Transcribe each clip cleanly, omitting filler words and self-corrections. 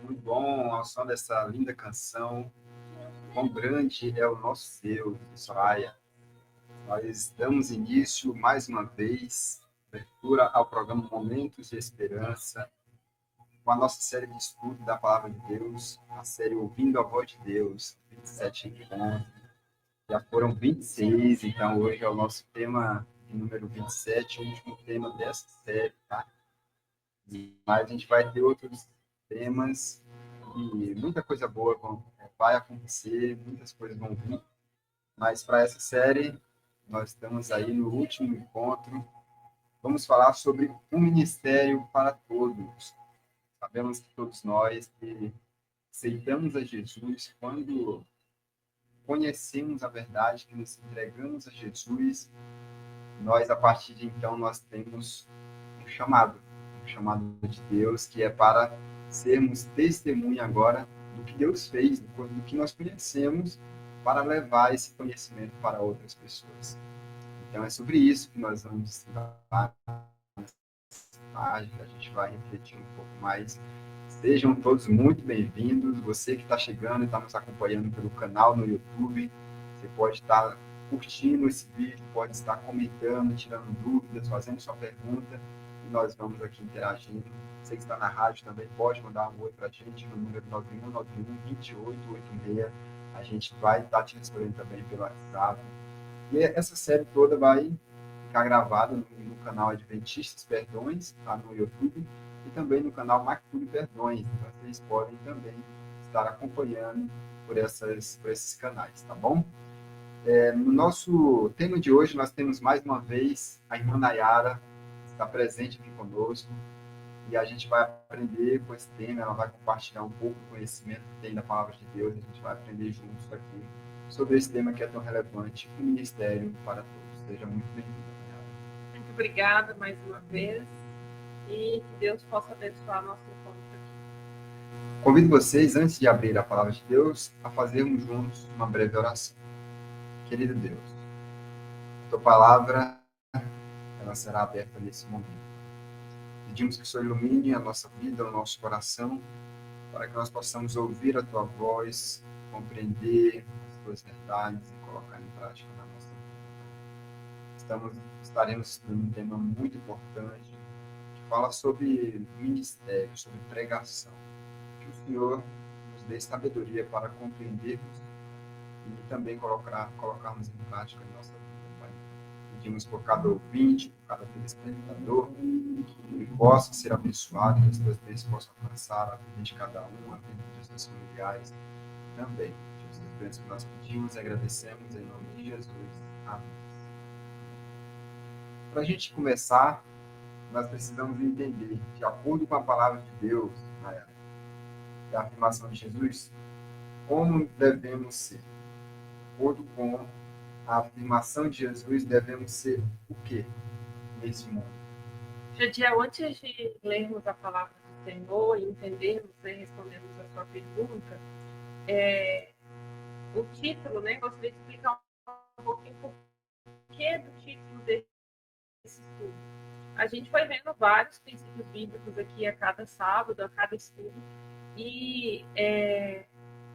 Muito bom, ao som dessa linda canção. Quão grande é o nosso Deus, Israel. Nós damos início mais uma vez, abertura ao programa Momentos de Esperança, com a nossa série de estudo da Palavra de Deus, a série Ouvindo a Voz de Deus, 27 encontros. Já foram 26, então hoje é o nosso tema de número 27, o último tema dessa série, tá? Mas a gente vai ter outros temas e muita coisa boa vai acontecer, muitas coisas vão vir. Mas para essa série, nós estamos aí no último encontro. Vamos falar sobre um ministério para todos. Sabemos que todos nós que aceitamos a Jesus, quando conhecemos a verdade, que nos entregamos a Jesus, nós, a partir de então, nós temos um chamado de Deus, que é para sermos testemunha agora do que Deus fez, do que nós conhecemos, para levar esse conhecimento para outras pessoas. Então, é sobre isso que nós vamos estudar. A gente vai refletir um pouco mais. Sejam todos muito bem-vindos. Você que está chegando e está nos acompanhando pelo canal no YouTube, você pode estar curtindo esse vídeo, pode estar comentando, tirando dúvidas, fazendo sua pergunta, e nós vamos aqui interagindo. Você que está na rádio também pode mandar um oi para a gente no número 9191-2886. A gente vai estar te respondendo também pelo WhatsApp. E essa série toda vai ficar gravada no canal Adventistas Perdões, tá, no YouTube, e também no canal Mactúlio Perdões. Então, vocês podem também estar acompanhando por esses canais, tá bom? No nosso tema de hoje, nós temos mais uma vez a irmã Nayara, que está presente aqui conosco, e a gente vai aprender com esse tema, ela vai compartilhar um pouco do conhecimento que tem da Palavra de Deus, a gente vai aprender juntos aqui sobre esse tema que é tão relevante, o ministério para todos. Seja muito bem-vindo. Muito obrigada mais uma vez e que Deus possa abençoar nosso encontro aqui. Convido vocês, antes de abrir a Palavra de Deus, a fazermos juntos uma breve oração. Querido Deus, a Tua Palavra ela será aberta nesse momento. Pedimos que o Senhor ilumine a nossa vida, o nosso coração, para que nós possamos ouvir a Tua voz, compreender as Tuas verdades e colocar em prática na nossa vida. Estaremos estudando um tema muito importante, que fala sobre ministério, sobre pregação. Que o Senhor nos dê sabedoria para compreendermos e também colocarmos em prática em nossa vida, Pai. Pedimos por cada ouvinte, por cada telespectador, que possa ser abençoado, que as tuas bênçãos possam alcançar a vida de cada um, a vida dos seus familiares também. Essas bênçãos que nós pedimos e agradecemos em nome de Jesus. Amém. Para a gente começar, nós precisamos entender, de acordo com a palavra de Deus, a afirmação de Jesus, como devemos ser. De acordo com a afirmação de Jesus, devemos ser o quê nesse mundo? Jadiel, antes de lermos a palavra do Senhor e entendermos, né, respondermos a sua pergunta, o título, né, gostaria de explicar um pouquinho por que do título desse estudo. A gente foi vendo vários princípios bíblicos aqui a cada sábado, a cada estudo, e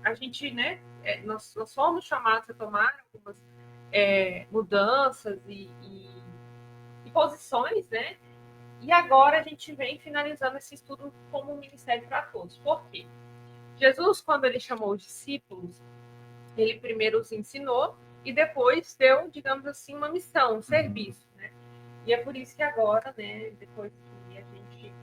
a gente, né, nós somos chamados a tomar algumas mudanças e posições, né? E agora a gente vem finalizando esse estudo como um ministério para todos. Por quê? Jesus, quando ele chamou os discípulos, ele primeiro os ensinou e depois deu, digamos assim, uma missão, um serviço, né? E é por isso que agora, né, depois que a gente,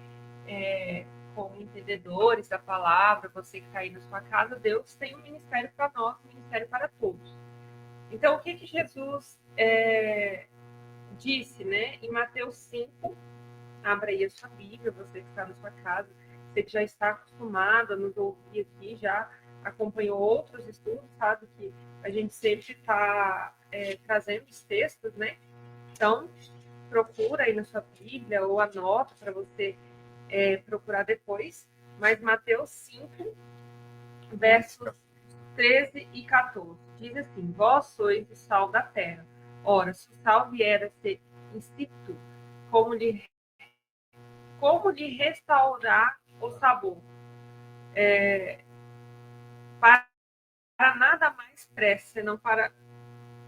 como entendedores da palavra, você que está aí na sua casa, Deus tem um ministério para nós, um ministério para todos. Então, o que Jesus disse, né, em Mateus 5, abra aí a sua Bíblia, você que está na sua casa, você que já está acostumado a nos ouvir aqui, já acompanhou outros estudos, sabe que a gente sempre está trazendo os textos, né? Então, procura aí na sua Bíblia ou anota para você procurar depois. Mas Mateus 5, versos 13 e 14. Diz assim: vós sois o sal da terra. Ora, se o sal vier a ser insípido, como lhe restaurar o sabor? Para nada mais presta, senão para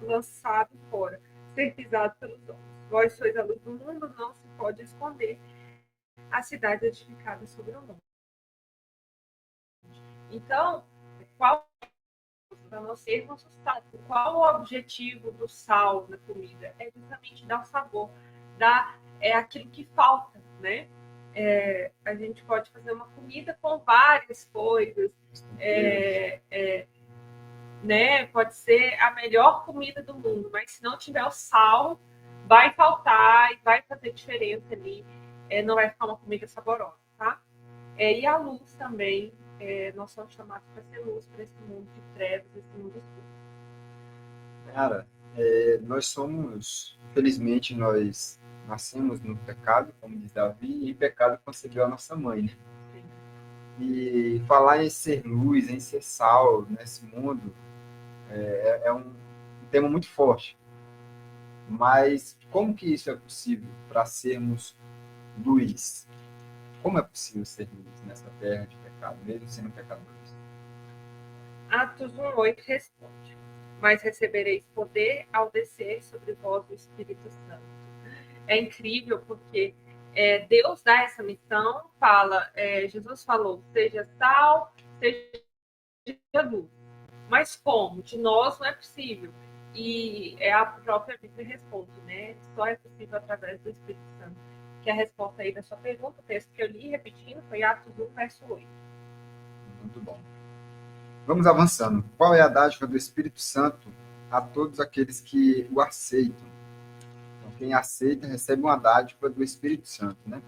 lançado fora, ser pisado pelos homens. Vós sois a luz do mundo, não se pode esconder a cidade edificada sobre o monte. Então, qual para nós sermos sustentáveis? Qual o objetivo do sal na comida? É justamente dar o sabor, é aquilo que falta, né? A gente pode fazer uma comida com várias coisas, né? Pode ser a melhor comida do mundo, mas se não tiver o sal, vai faltar e vai fazer diferença ali, não vai ficar uma comida saborosa, tá? E a luz também, nós somos chamados para ser luz para esse mundo de trevas, esse mundo escuro. Cara, nós somos, infelizmente, nós nascemos no pecado, como diz Davi, e em pecado concebeu a nossa mãe, né? Sim. E falar em ser luz, em ser sal nesse mundo é um tema muito forte. Mas como que isso é possível para sermos luz? Como é possível ser luz nessa terra de pecado, mesmo sendo pecadores? Atos 1:8 responde: mas recebereis poder ao descer sobre vós o Espírito Santo. É incrível porque Deus dá essa missão, Jesus falou, seja sal, seja luz. Mas como? De nós não é possível. E a própria Bíblia responde, né? Só é possível através do Espírito Santo. Que a resposta aí da sua pergunta, o texto que eu li repetindo, foi Atos 1, verso 8. Muito bom. Vamos avançando. Qual é a dádiva do Espírito Santo a todos aqueles que o aceitam? Então, quem aceita recebe uma dádiva do Espírito Santo, né?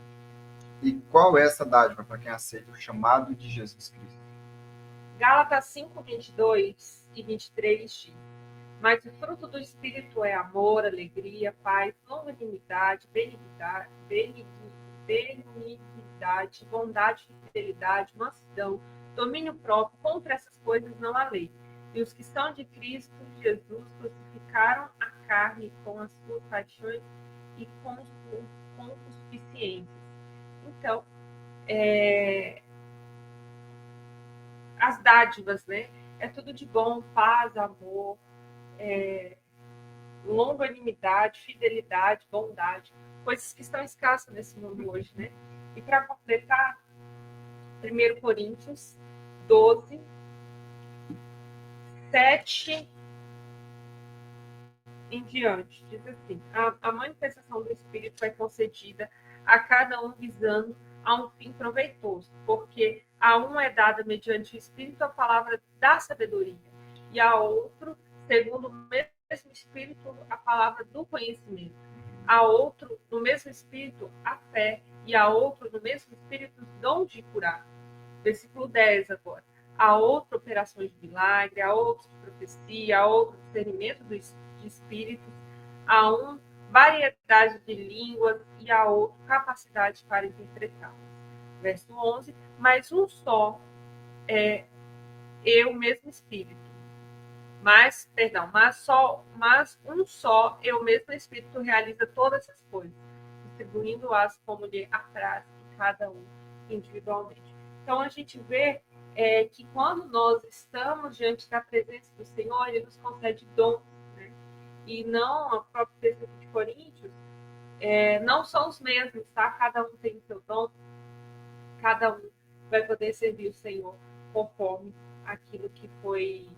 E qual é essa dádiva para quem aceita o chamado de Jesus Cristo? Gálatas 5, 22 e 23 diz: mas o fruto do Espírito é amor, alegria, paz, longanimidade, benignidade, bondade, fidelidade, mansidão, domínio próprio. Contra essas coisas não há lei. E os que são de Cristo Jesus crucificaram a carne com as suas paixões e com concupiscências. Então, as dádivas, né? É tudo de bom, paz, amor, longanimidade, fidelidade, bondade, coisas que estão escassas nesse mundo hoje, né? E para completar, 1 Coríntios 12, 7 em diante, diz assim: a manifestação do Espírito é concedida a cada um visando a um fim proveitoso, porque a um é dada mediante o Espírito a palavra da sabedoria, e a outro, segundo o mesmo Espírito, a palavra do conhecimento, a outro, no mesmo Espírito, a fé, e a outro, no mesmo Espírito, o dom de curar. Versículo 10 agora. A outro, operações de milagre, a outro, de profecia, a outro, discernimento de espíritos, a um, variedade de línguas, e a outro, capacidade para interpretar. Verso 11. Mas um só o mesmo Espírito. Mas um só o mesmo Espírito realiza todas essas coisas, distribuindo-as como lhe apraz cada um individualmente. Então a gente vê que quando nós estamos diante da presença do Senhor, Ele nos concede dons, né? E não, a própria texto de Coríntios, não são os mesmos, tá? Cada um tem o seu dom, cada um vai poder servir o Senhor conforme aquilo que foi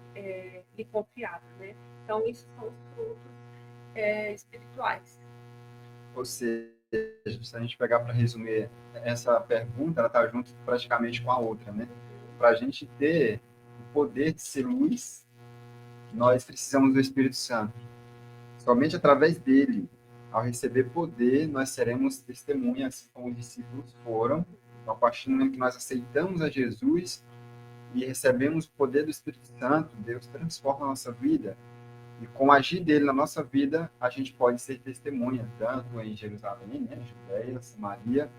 lhe confiado, né? Então, isso são os frutos espirituais. Ou seja, se a gente pegar para resumir essa pergunta, ela está junto praticamente com a outra, né? Para a gente ter o poder de ser luz, nós precisamos do Espírito Santo. Somente através dele, ao receber poder, nós seremos testemunhas, como os discípulos foram. Então, a partir do momento que nós aceitamos a Jesus e recebemos o poder do Espírito Santo, Deus transforma a nossa vida. E com o agir dele na nossa vida, a gente pode ser testemunha, tanto em Jerusalém, né, Judéia, Samaria,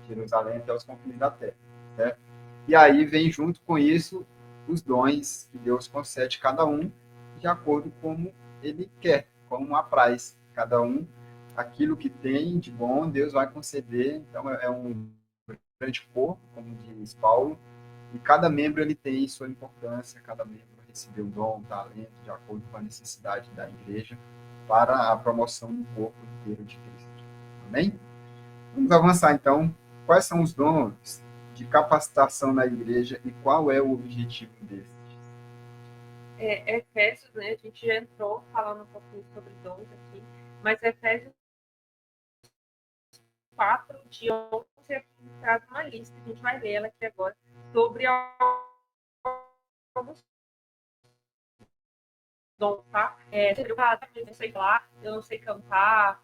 Jerusalém até os confins da terra, certo? E aí vem junto com isso os dons que Deus concede a cada um de acordo com como ele quer, como apraz. Cada um, aquilo que tem de bom, Deus vai conceder. Então, é um grande corpo, como diz Paulo, e cada membro ele tem sua importância, cada membro recebeu um dom, um talento, de acordo com a necessidade da igreja, para a promoção do corpo inteiro de Cristo. Amém? Vamos avançar então. Quais são os dons de capacitação na igreja e qual é o objetivo desses? Efésios, né? A gente já entrou falando um pouquinho sobre dons aqui, mas Efésios 4, de 11 aqui, traz uma lista, a gente vai ler ela aqui agora, sobre alguns dons, tá? Eu não sei falar, eu não sei cantar,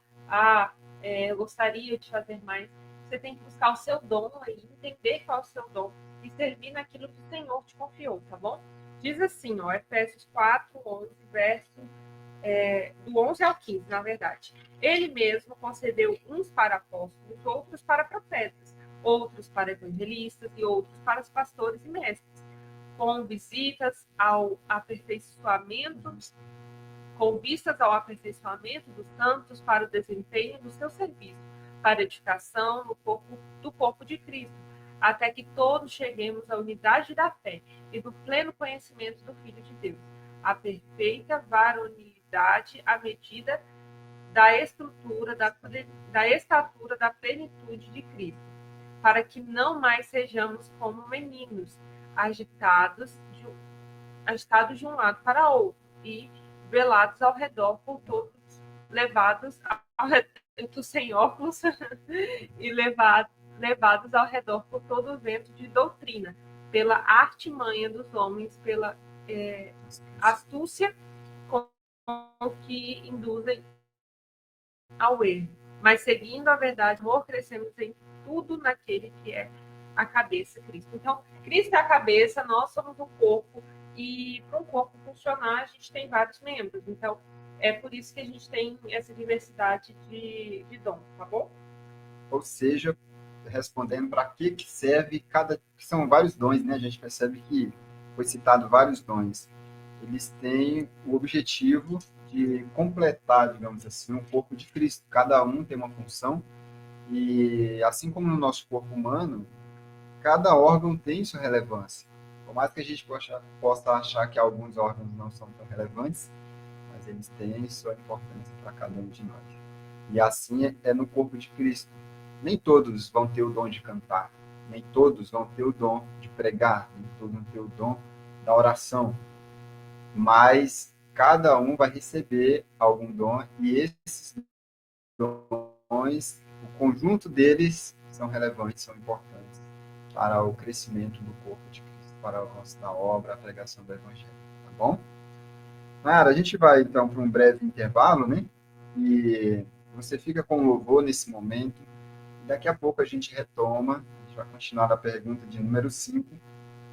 eu gostaria de fazer mais. Você tem que buscar o seu dom aí, entender qual é o seu dom e servir naquilo que o Senhor te confiou, tá bom? Diz assim, ó, Efésios 4, 11, verso do 11 ao 15, na verdade. Ele mesmo concedeu uns para apóstolos, outros para profetas, outros para evangelistas e outros para os pastores e mestres, com visitas ao aperfeiçoamento, com vistas ao aperfeiçoamento dos santos para o desempenho do seu serviço, para a edificação do corpo de Cristo, até que todos cheguemos à unidade da fé e do pleno conhecimento do Filho de Deus, a perfeita varonilidade à medida da estatura da plenitude de Cristo, para que não mais sejamos como meninos, agitados de um lado para outro e velados ao redor por todos, levados ao redor sem óculos e levados ao redor por todo o vento de doutrina, pela artimanha dos homens, pela astúcia com que induzem ao erro, mas seguindo a verdade, amor, crescemos em tudo naquele que é a cabeça, Cristo. Então, Cristo é a cabeça, nós somos o corpo, e para um corpo funcionar, a gente tem vários membros. Então, é por isso que a gente tem essa diversidade de dom, tá bom? Ou seja, respondendo para que serve cada. São vários dons, né? A gente percebe que foi citado vários dons. Eles têm o objetivo de completar, digamos assim, o corpo de Cristo. Cada um tem uma função, e assim como no nosso corpo humano, cada órgão tem sua relevância. Por mais que a gente possa achar que alguns órgãos não são tão relevantes, mas eles têm sua importância para cada um de nós. E assim é no corpo de Cristo. Nem todos vão ter o dom de cantar, nem todos vão ter o dom de pregar, nem todos vão ter o dom da oração, mas cada um vai receber algum dom, e esses dons, o conjunto deles são relevantes, são importantes para o crescimento do corpo de Cristo, para a nossa obra, a pregação do Evangelho, tá bom? Mara, a gente vai então para um breve intervalo, né? E você fica com louvor nesse momento. Daqui a pouco a gente retoma, a gente vai continuar da pergunta de número 5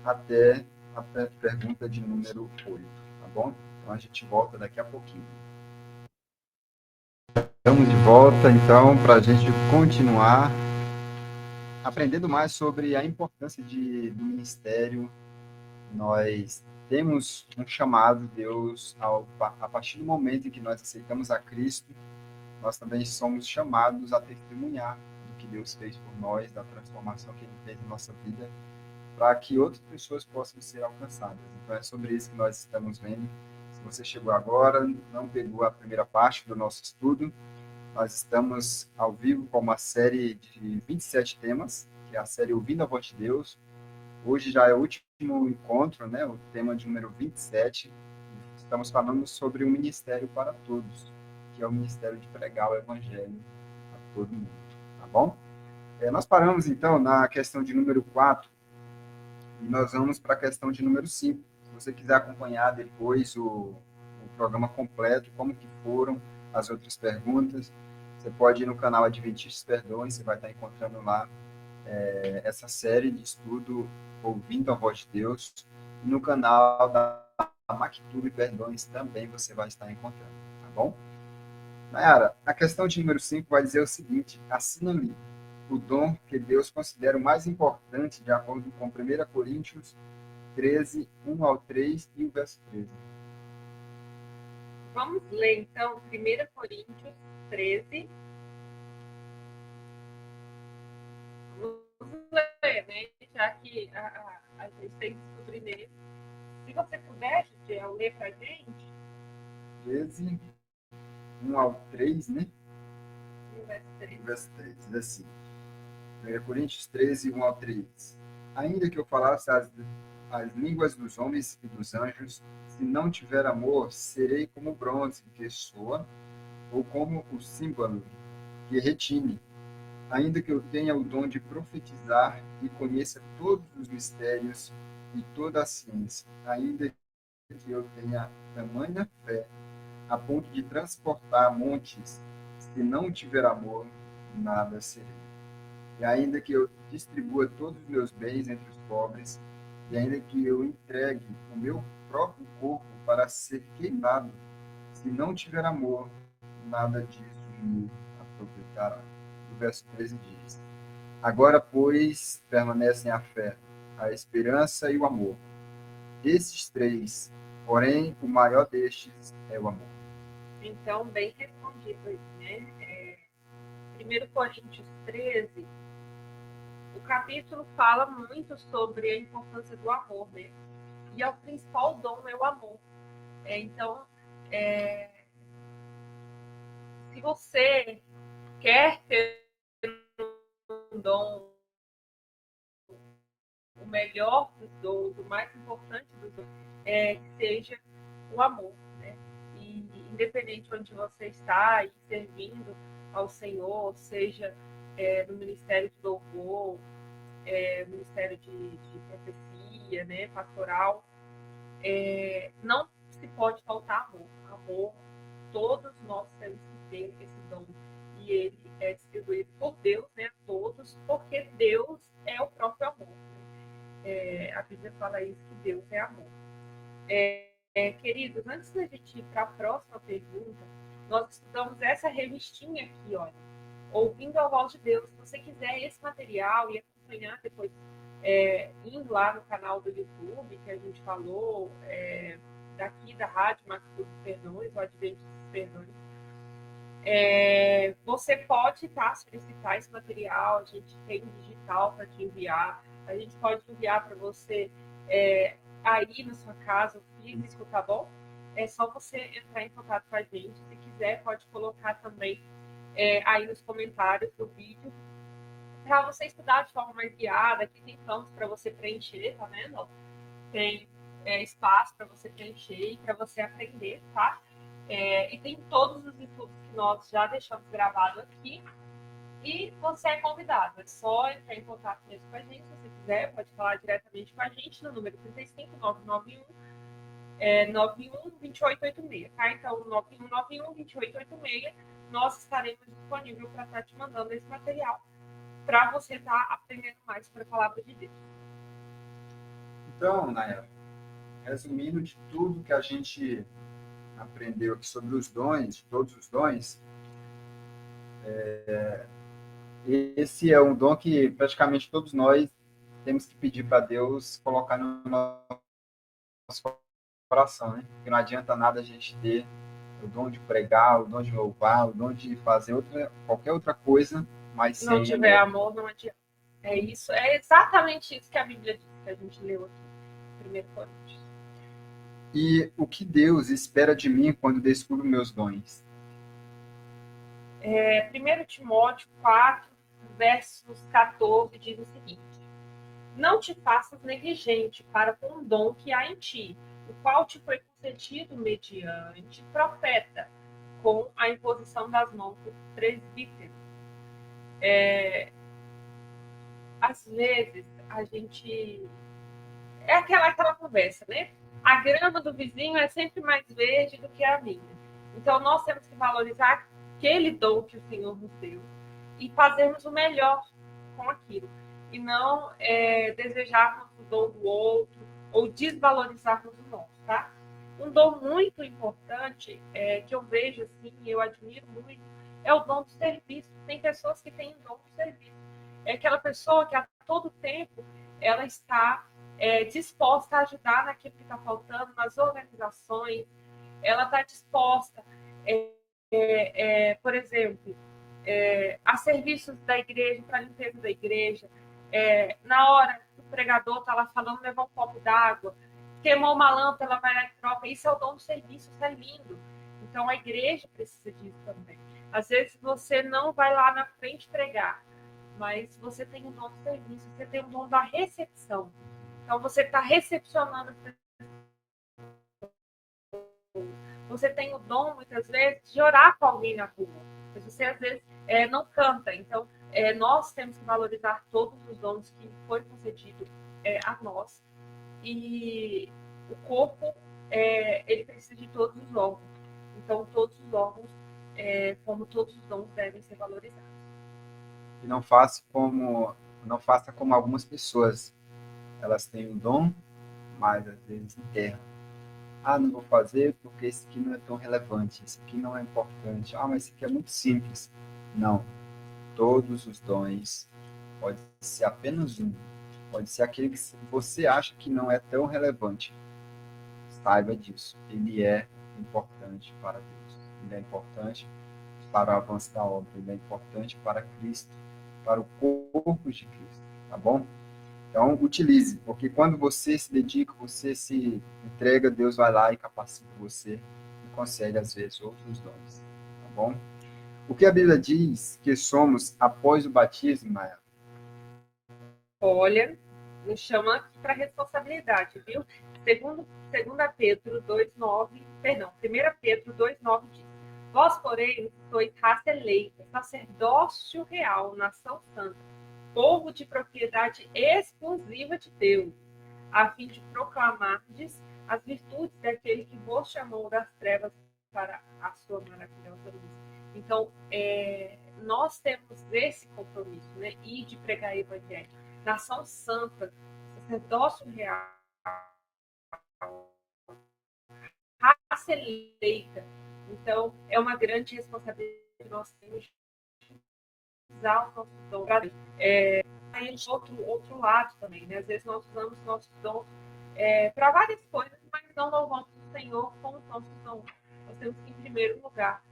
até a pergunta de número 8, tá bom? Então a gente volta daqui a pouquinho. Estamos de volta, então, para a gente continuar aprendendo mais sobre a importância do ministério. Nós temos um chamado de Deus, a partir do momento em que nós aceitamos a Cristo, nós também somos chamados a testemunhar do que Deus fez por nós, da transformação que Ele fez na nossa vida, para que outras pessoas possam ser alcançadas. Então é sobre isso que nós estamos vendo. Se você chegou agora, não pegou a primeira parte do nosso estudo, nós estamos ao vivo com uma série de 27 temas, que é a série Ouvindo a Voz de Deus. Hoje já é o último encontro, né? O tema de número 27. Estamos falando sobre o ministério para todos, que é o ministério de pregar o evangelho a todo mundo, tá bom? Nós paramos, então, na questão de número 4 e nós vamos para a questão de número 5. Se você quiser acompanhar depois o programa completo, como que foram as outras perguntas, você pode ir no canal Adventistas Perdões, você vai estar encontrando lá essa série de estudo Ouvindo a Voz de Deus. E no canal da Mactube Perdões também você vai estar encontrando, tá bom? Nayara, a questão de número 5 vai dizer o seguinte: assina ali. o dom que Deus considera o mais importante, de acordo com 1 Coríntios 13, 1 ao 3 e o verso 13. Vamos ler, então, 1 Coríntios 13. Vamos ler, né? Já que a gente tem que descobrir nele. Se você puder, Gidiel, ler para a gente. 13, 1 ao 3, né? E o verso 13. O verso 3, diz assim. 1 Coríntios 13, 1 ao 3. Ainda que eu falasse as línguas dos homens e dos anjos, se não tiver amor, serei como o bronze que soa, ou como o símbolo que retine. Ainda que eu tenha o dom de profetizar e conheça todos os mistérios e toda a ciência, ainda que eu tenha tamanha fé, a ponto de transportar montes, se não tiver amor, nada serei. E ainda que eu distribua todos os meus bens entre os pobres, e ainda que eu entregue o meu próprio corpo para ser queimado, se não tiver amor, nada disso me aproveitará. O verso 13 diz: Agora, pois, permanecem a fé, a esperança e o amor. Desses três, porém, o maior destes é o amor. Então, bem respondido aí, né? 1 Coríntios 13, o capítulo fala muito sobre a importância do amor, né? E o principal dom é o amor. Então, se você quer ter um dom, o melhor dos dons, o mais importante dos dons, que seja o amor, né? E independente onde você está aí, servindo ao Senhor, seja no ministério de louvor, ministério de profecia, né, pastoral, não se pode faltar amor. Amor, todos nós temos que ter esse dom. E ele é distribuído por Deus, né, a todos, porque Deus é o próprio amor. Né? A Bíblia fala isso, que Deus é amor. Queridos, antes da gente ir para a próxima pergunta, nós estudamos essa revistinha aqui, olha, Ouvindo a Voz de Deus. Se você quiser esse material e acompanhar depois, indo lá no canal do YouTube, que a gente falou, daqui da Rádio Max Perdões, o Adventista Perdões, você pode solicitar esse material, a gente tem digital para te enviar, a gente pode enviar para você aí na sua casa, o físico, tá bom? É só você entrar em contato com a gente. Se quiser, pode colocar também aí nos comentários do vídeo, para você estudar de forma mais guiada. Aqui tem campos para você preencher, tá vendo? Tem espaço para você preencher e para você aprender, tá? E tem todos os estudos que nós já deixamos gravado aqui. E você é convidado, é só entrar em contato mesmo com a gente. Se você quiser, pode falar diretamente com a gente no número 35991 912886, tá? Então, 91912886, nós estaremos disponíveis para estar te mandando esse material para você estar aprendendo mais sobre a palavra de Deus. Então, Nayara, resumindo de tudo que a gente aprendeu aqui sobre os dons, todos os dons, esse é um dom que praticamente todos nós temos que pedir para Deus colocar no nosso coração, né? Porque não adianta nada a gente ter o dom de pregar, o dom de louvar, o dom de fazer qualquer outra coisa, mas se não tiver amor, não adianta. É isso, é exatamente isso que a Bíblia diz, que a gente leu aqui, 1 Coríntios. E o que Deus espera de mim quando descubro meus dons? 1 Timóteo 4, versos 14, diz o seguinte: Não te faças negligente para com o dom que há em ti, o qual te foi concedido mediante profeta, com a imposição das mãos do presbítero. Às vezes, a gente... É aquela conversa, né? A grama do vizinho é sempre mais verde do que a minha. Então, nós temos que valorizar aquele dom que o Senhor nos deu e fazermos o melhor com aquilo. E não desejarmos o dom do outro ou desvalorizarmos o nosso, tá? Um dom muito importante que eu vejo assim, eu admiro muito, é o dom do serviço. Tem pessoas que têm o dom do serviço. é aquela pessoa que a todo tempo ela está disposta a ajudar naquilo que está faltando, nas organizações, ela está disposta, por exemplo, a serviços da igreja, para a limpeza da igreja. Na hora que o pregador está lá falando, levar um copo d'água, queimou uma lâmpada, ela vai lá e troca. Isso é o dom do serviço, isso é lindo. Então a igreja precisa disso também. Às vezes você não vai lá na frente pregar, mas você tem um dom do serviço, você tem um dom da recepção. Então você está recepcionando as pessoas. Você tem o dom, muitas vezes, de orar com alguém na rua. Mas você, às vezes, não canta. Então, nós temos que valorizar todos os dons que foi concedido a nós. E o corpo, ele precisa de todos os órgãos. Então, todos os órgãos, como todos os dons, devem ser valorizados. E não faça como algumas pessoas. Elas têm o dom, mas às vezes enterram. Ah, não vou fazer porque esse aqui não é tão relevante, esse aqui não é importante. Ah, mas esse aqui é muito simples. Não. Todos os dons, pode ser apenas um, pode ser aquele que você acha que não é tão relevante. Saiba disso. Ele é importante para Deus. Ele é importante para o avanço da obra. Ele é importante para Cristo, para o corpo de Cristo. Tá bom? Então, utilize, porque quando você se dedica, você se entrega, Deus vai lá e capacita você e concede, às vezes, outros dons. Tá bom? O que a Bíblia diz que somos após o batismo, Maia? Olha, nos chama aqui para responsabilidade, viu? Segunda Pedro 2,9, perdão, 1 Pedro 2,9 diz: Vós, porém, sois raça eleita, sacerdócio real, nação santa, povo de propriedade exclusiva de Deus, a fim de proclamardes as virtudes daquele que vos chamou das trevas para a sua maravilhosa luz. Então, nós temos esse compromisso, né? E de pregar o evangelho. Nação santa, sacerdócio real, raça eleita. Então, é uma grande responsabilidade que nós temos de usar os nossos dons. Aí, outro lado também, né? Às vezes nós usamos nossos dons para várias coisas, mas não louvamos o Senhor com os nossos dons. Nós temos que, em primeiro lugar,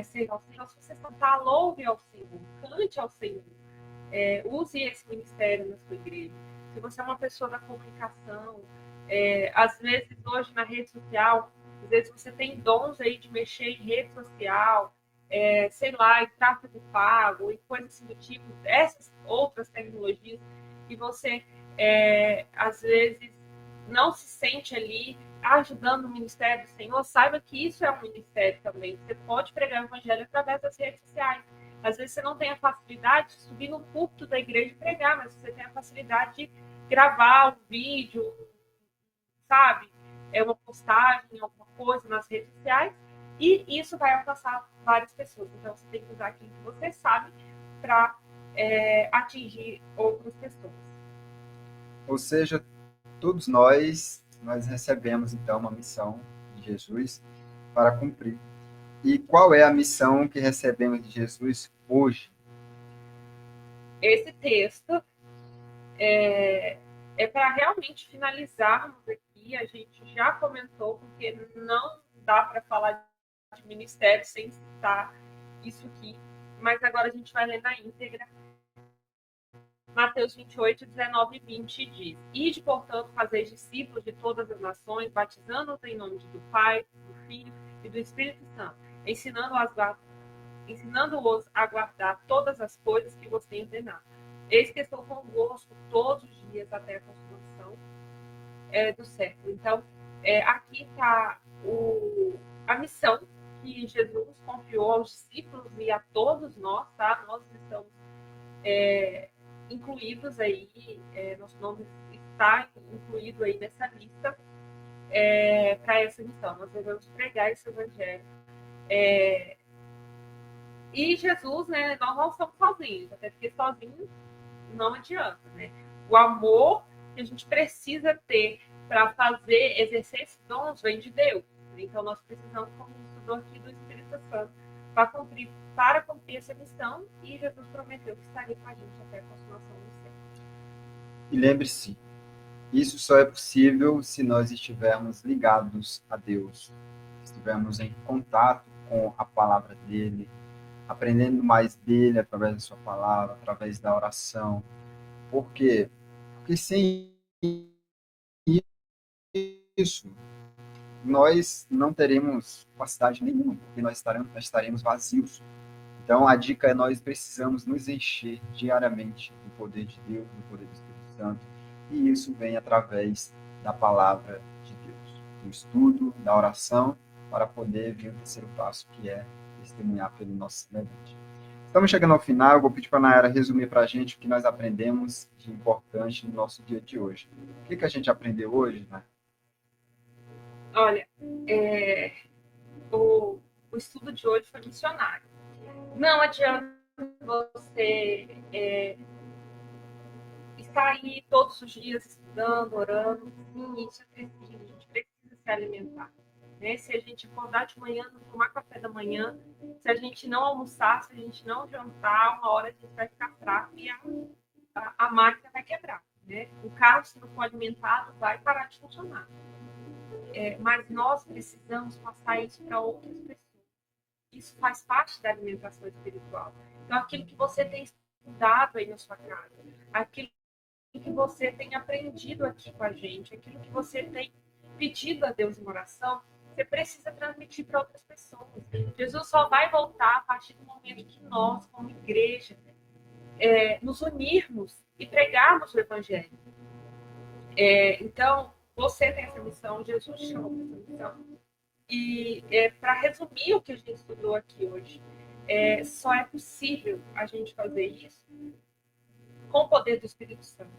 ser ao Senhor. Se você cantar, louve ao Senhor, cante ao Senhor. Use esse ministério na sua igreja. Se você é uma pessoa da comunicação, às vezes hoje na rede social, às vezes você tem dons aí de mexer em rede social, sei lá, em tráfego pago, e coisas assim do tipo, essas outras tecnologias, e você às vezes não se sente ali ajudando o ministério do Senhor, saiba que isso é um ministério também. Você pode pregar o evangelho através das redes sociais. Às vezes você não tem a facilidade de subir no púlpito da igreja e pregar, mas você tem a facilidade de gravar um vídeo, sabe? Uma postagem, alguma coisa nas redes sociais, e isso vai alcançar várias pessoas. Então você tem que usar aquilo que você sabe para atingir outras pessoas. Ou seja, todos nós recebemos, então, uma missão de Jesus para cumprir. E qual é a missão que recebemos de Jesus hoje? Esse texto é para realmente finalizarmos aqui. A gente já comentou, porque não dá para falar de ministério sem citar isso aqui. Mas agora a gente vai ler na íntegra. Mateus 28, 19 e 20 diz: Ide, portanto, fazeis discípulos de todas as nações, batizando-os em nome do Pai, do Filho e do Espírito Santo, ensinando-os a guardar todas as coisas que vos tenho ordenado. Eis que estou convosco todos os dias até a consumação do século. Então, aqui está a missão que Jesus confiou aos discípulos e a todos nós, tá? Nós estamos incluídos aí, nosso nome está incluído aí nessa lista para essa missão. Nós devemos pregar esse evangelho. E Jesus, né, nós não somos sozinhos, até porque sozinhos não adianta, né? O amor que a gente precisa ter para exercer esses dons vem de Deus. Então nós precisamos, como estudou aqui, do Espírito Santo para cumprir essa missão, e Jesus prometeu que estaria com a gente até a consumação do século. E lembre-se, isso só é possível se nós estivermos ligados a Deus, estivermos em contato com a palavra dele, aprendendo mais dele através da sua palavra, através da oração. Por quê? Porque sem isso, nós não teremos capacidade nenhuma, porque nós estaremos vazios. Então, a dica é nós precisamos nos encher diariamente do poder de Deus, do poder do Espírito Santo, e isso vem através da palavra de Deus, do estudo, da oração, para poder vir o terceiro passo, que é testemunhar pelo nosso semelhante. Estamos chegando ao final, eu vou pedir para a Nayara resumir para a gente o que nós aprendemos de importante no nosso dia de hoje. O que a gente aprendeu hoje, né? Olha, o estudo de hoje foi missionário. Não adianta você estar aí todos os dias estudando, orando. Sim, isso é preciso, a gente precisa se alimentar. Né? Se a gente acordar de manhã, não tomar café da manhã, se a gente não almoçar, se a gente não jantar, uma hora a gente vai ficar fraco e a máquina vai quebrar. Né? O carro, se não for alimentado, vai parar de funcionar. Mas nós precisamos passar isso para outras pessoas. Isso faz parte da alimentação espiritual. Então, aquilo que você tem estudado aí na sua casa, aquilo que você tem aprendido aqui com a gente, aquilo que você tem pedido a Deus em oração, você precisa transmitir para outras pessoas. Jesus só vai voltar a partir do momento que nós, como igreja, nos unirmos e pregarmos o Evangelho. Então, você tem essa missão, Jesus te chamou para essa missão. E para resumir o que a gente estudou aqui hoje, só é possível a gente fazer isso com o poder do Espírito Santo.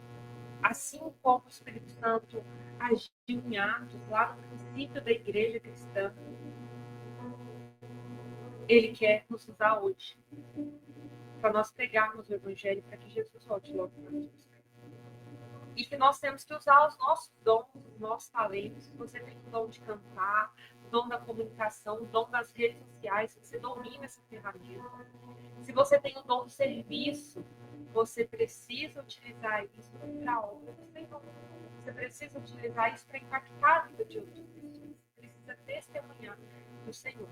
Assim como o Espírito Santo agiu em Atos, lá no princípio da igreja cristã, ele quer nos usar hoje para nós pregarmos o Evangelho, para que Jesus volte logo para nós. E que nós temos que usar os nossos dons, os nossos talentos. Se você tem o dom de cantar, o dom da comunicação, o dom das redes sociais, você domina essa ferramenta. Se você tem o dom do serviço, você precisa utilizar isso para a obra do Senhor. Você precisa utilizar isso para impactar a vida de outras pessoas. Você precisa testemunhar do Senhor.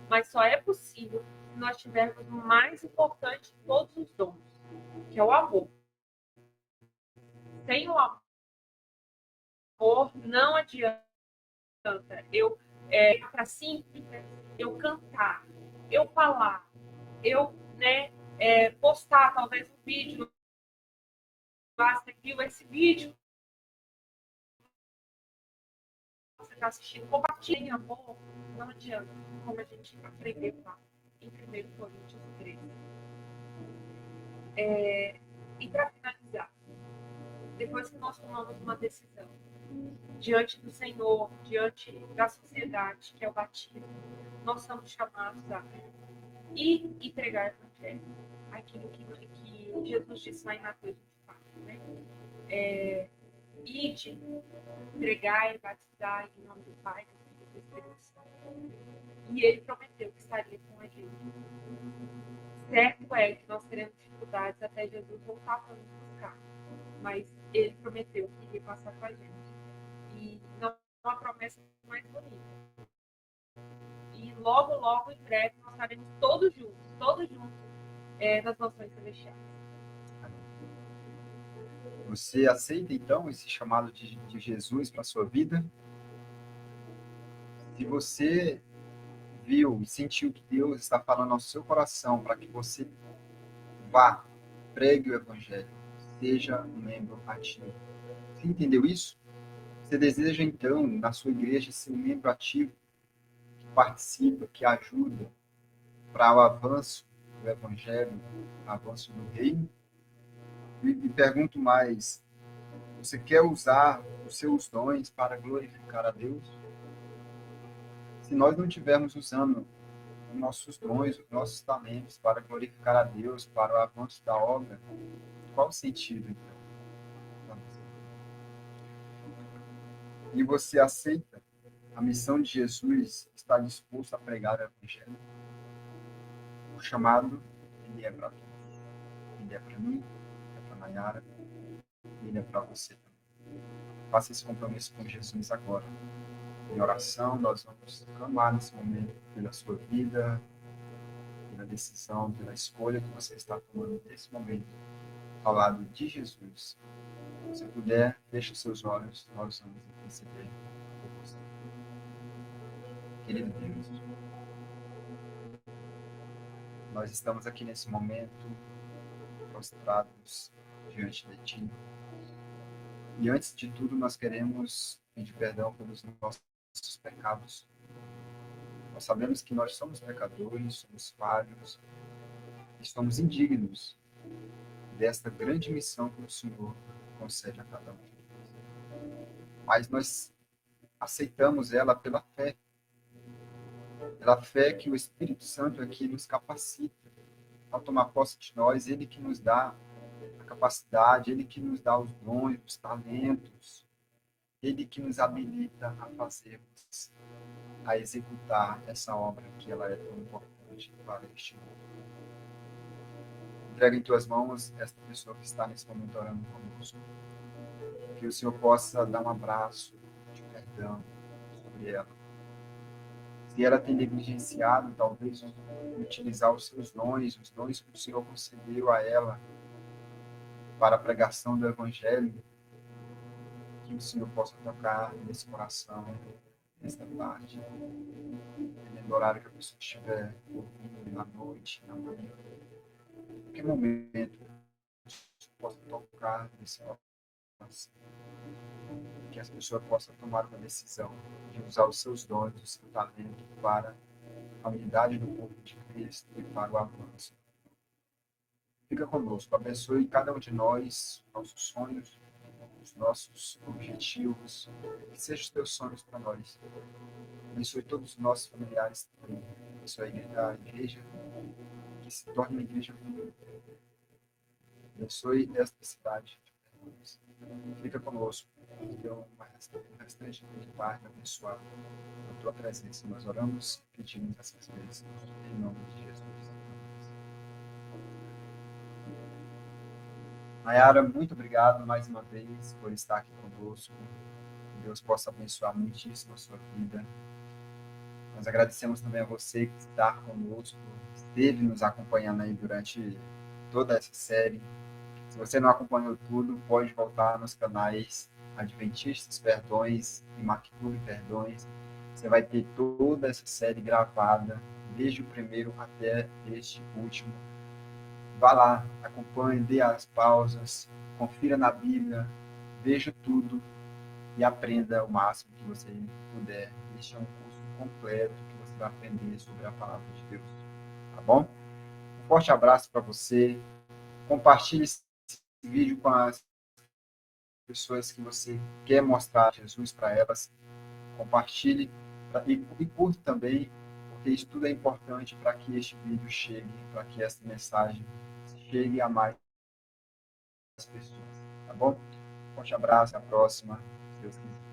Mas só é possível se nós tivermos o mais importante de todos os dons, que é o amor. Sem o amor, não adianta eu para simples, eu cantar, eu falar, eu postar talvez um vídeo. Você viu esse vídeo? Você está assistindo, compartilhe em amor. Não adianta, como a gente aprendeu lá em 1 Coríntios 13. E para finalizar, depois que nós tomamos uma decisão diante do Senhor, diante da sociedade, que é o batismo, nós somos chamados a ir e pregar o Evangelho. Aquilo que Jesus disse lá em Mateus 24, né? Ide, pregar e batizar em nome do Pai, do Filho e do Espírito Santo. E ele prometeu que estaria com a gente. Certo é que nós teremos dificuldades até Jesus voltar para nos buscar, mas ele prometeu que iria passar com a gente. E não é uma promessa mais bonita. E logo, logo, em breve, nós estaremos todos juntos nas nações celestiais. Você aceita, então, esse chamado de Jesus para a sua vida? Se você viu e sentiu que Deus está falando ao seu coração para que você vá, pregue o Evangelho, seja um membro ativo. Você entendeu isso? Você deseja, então, na sua igreja, ser um membro ativo, que participa, que ajuda para o avanço do Evangelho, o avanço do reino? E pergunto mais, você quer usar os seus dons para glorificar a Deus? Se nós não estivermos usando os nossos dons, os nossos talentos para glorificar a Deus, para o avanço da obra, qual o sentido, então? E você aceita a missão de Jesus, está disposto a pregar o Evangelho? O chamado, ele é para todos. Ele é para mim, é para Nayara, ele é para você também. Faça esse compromisso com Jesus agora. Em oração, nós vamos clamar nesse momento pela sua vida, pela decisão, pela escolha que você está tomando nesse momento, ao lado de Jesus. Se puder, feche os seus olhos, nós vamos interceder por você. Querido Deus, nós estamos aqui nesse momento, prostrados diante de Ti. E antes de tudo, nós queremos pedir perdão pelos nossos pecados. Nós sabemos que nós somos pecadores, somos falhos, e somos indignos desta grande missão que o Senhor concede a cada um. Mas nós aceitamos ela pela fé que o Espírito Santo aqui nos capacita a tomar posse de nós, Ele que nos dá a capacidade, Ele que nos dá os dons, os talentos, Ele que nos habilita a fazermos, a executar essa obra que ela é tão importante para este mundo. Entrega em tuas mãos esta pessoa que está nesse momento orando conosco. Que o Senhor possa dar um abraço de perdão sobre ela. Se ela tem negligenciado, talvez, utilizar os seus dons, os dons que o Senhor concedeu a ela para a pregação do Evangelho, que o Senhor possa tocar nesse coração, nesta tarde, no horário que a pessoa estiver ouvindo, na noite, na manhã. Em que momento o Senhor possa tocar nesse coração, que as pessoas possam tomar uma decisão de usar os seus dons, o seu talento para a unidade do corpo de Cristo e para o avanço. Fica conosco, abençoe cada um de nós, nossos sonhos, os nossos objetivos, que sejam os teus sonhos para nós. Abençoe todos os nossos familiares também. Abençoe a igreja, que se torne uma igreja viva. Abençoe esta cidade. Fica conosco. Então, um restante de tarde abençoado na tua presença. Nós oramos e pedimos essas vezes, em nome de Jesus. Nayara, muito obrigado mais uma vez por estar aqui conosco. Que Deus possa abençoar muitíssimo a sua vida. Nós agradecemos também a você que está conosco, que esteve nos acompanhando aí durante toda essa série. Se você não acompanhou tudo, pode voltar nos canais Adventistas Perdões e MacClub Perdões. Você vai ter toda essa série gravada, desde o primeiro até este último. Vá lá, acompanhe, dê as pausas, confira na Bíblia, veja tudo e aprenda o máximo que você puder. Este é um curso completo que você vai aprender sobre a palavra de Deus. Tá bom? Um forte abraço para você. Compartilhe esse vídeo com as pessoas que você quer mostrar Jesus para elas. Compartilhe e curte também, porque isso tudo é importante para que este vídeo chegue, para que essa mensagem chegue a mais pessoas. Tá bom? Forte abraço, até a próxima. Se Deus quiser.